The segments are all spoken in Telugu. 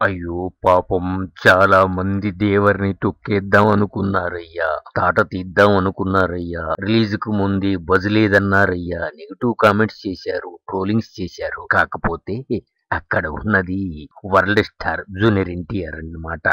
అయ్యో పాపం చాలా మంది దేవర్ని తొక్కేద్దాం అనుకున్నారయ్యా. తాట తీద్దాం అనుకున్నారయ్యా. రిలీజ్ కు ముందే బజ్ లేదన్నారయ్యా. నెగిటివ్ కామెంట్స్ చేశారు, ట్రోలింగ్స్ చేశారు. కాకపోతే అక్కడ ఉన్నది వరల్డ్ స్టార్ జూనియర్ ఎన్టీఆర్ అన్నమాట.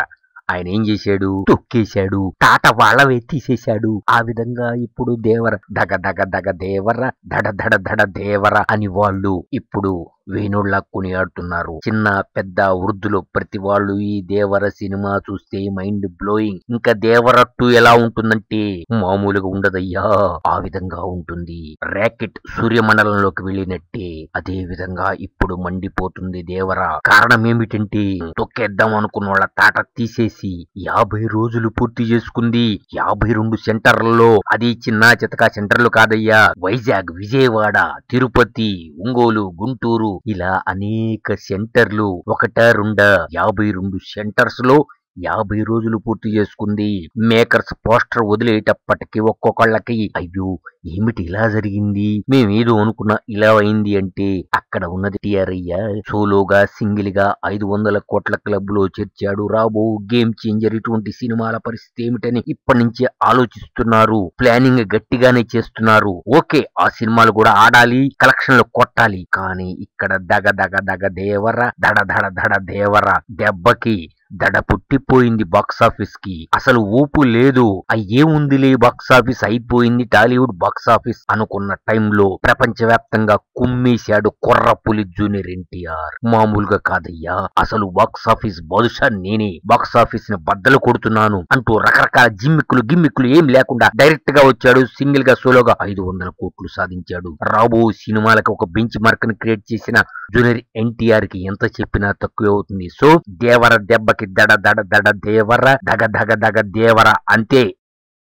ఆయన ఏం చేశాడు? తొక్కేశాడు. తాట వాళ్ళవే తీసేశాడు. ఆ విధంగా ఇప్పుడు దేవర దగ దగ దగ దేవర దడ దడ దడ దేవర అని వాళ్ళు ఇప్పుడు వేణుళ్లా కొనియాడుతున్నారు. చిన్న పెద్ద వృద్ధులు ప్రతి వాళ్ళు ఈ దేవర సినిమా చూస్తే మైండ్ బ్లోయింగ్. ఇంకా దేవర 2 ఎలా ఉంటుందంటే మామూలుగా ఉండదయ్యా. ఆ విధంగా ఉంటుంది. ర్యాకెట్ సూర్యమండలంలోకి వెళ్ళినట్టే అదే విధంగా ఇప్పుడు మండిపోతుంది దేవర. కారణం ఏమిటంటే తొక్కేద్దాం అనుకున్న వాళ్ళ తాట తీసేసి 50 రోజులు పూర్తి చేసుకుంది. 52 సెంటర్లలో. అది చిన్న చితకా సెంటర్లు కాదయ్యా. వైజాగ్, విజయవాడ, తిరుపతి, ఒంగోలు, గుంటూరు ఇలా అనేక సెంటర్లు. ఒకటా రెండా 52 సెంటర్స్ లో 50 రోజులు పూర్తి చేసుకుంది. మేకర్స్ పోస్టర్ వదిలేటప్పటికి ఒక్కొక్కళ్ళకి అయ్యో ఏమిటి ఇలా జరిగింది, మేమేదో అనుకున్నా ఇలా అయింది అంటే అక్కడ ఉన్నది టీఆర్య్యా. సోలోగా సింగిల్ గా 500 కోట్ల క్లబ్ లో చేర్చాడు. రాబో గేమ్ చేంజర్. ఇటువంటి సినిమాల పరిస్థితి ఏమిటని ఇప్పటి నుంచే ఆలోచిస్తున్నారు. ప్లానింగ్ గట్టిగానే చేస్తున్నారు. ఓకే, ఆ సినిమాలు కూడా ఆడాలి, కలెక్షన్లు కొట్టాలి. కానీ ఇక్కడ దగ దగ దగ దేవర దడ దడ దడ దేవర దెబ్బకి దడ పుట్టిపోయింది బాక్సాఫీస్ కి. అసలు ఊపు లేదు. ఏముందిలే బాక్సాఫీస్ అయిపోయింది, టాలీవుడ్ బాక్సాఫీస్ అనుకున్న టైంలో ప్రపంచవ్యాప్తంగా కుమ్మేశాడు కుర్రపులి జూనియర్ ఎన్టీఆర్. మామూలుగా కాదయ్యా. అసలు బాక్సాఫీస్ బాదుషా నేనే, బాక్సాఫీస్ ని బద్దలు కొడుతున్నాను అంటూ రకరకాల గిమ్మిక్కులు ఏం లేకుండా డైరెక్ట్ గా వచ్చాడు. సింగిల్ గా సోలోగా 500 కోట్లు సాధించాడు. రాబో సినిమాలకు ఒక బెంచ్ మార్క్ ని క్రియేట్ చేసిన జూనియర్ ఎన్టీఆర్ కి ఎంత చెప్పినా తక్కువ అవుతుంది. సో దేవర దెబ్బకి దడ దడ దడ దేవర దగ దగ దగ దేవర అంతే.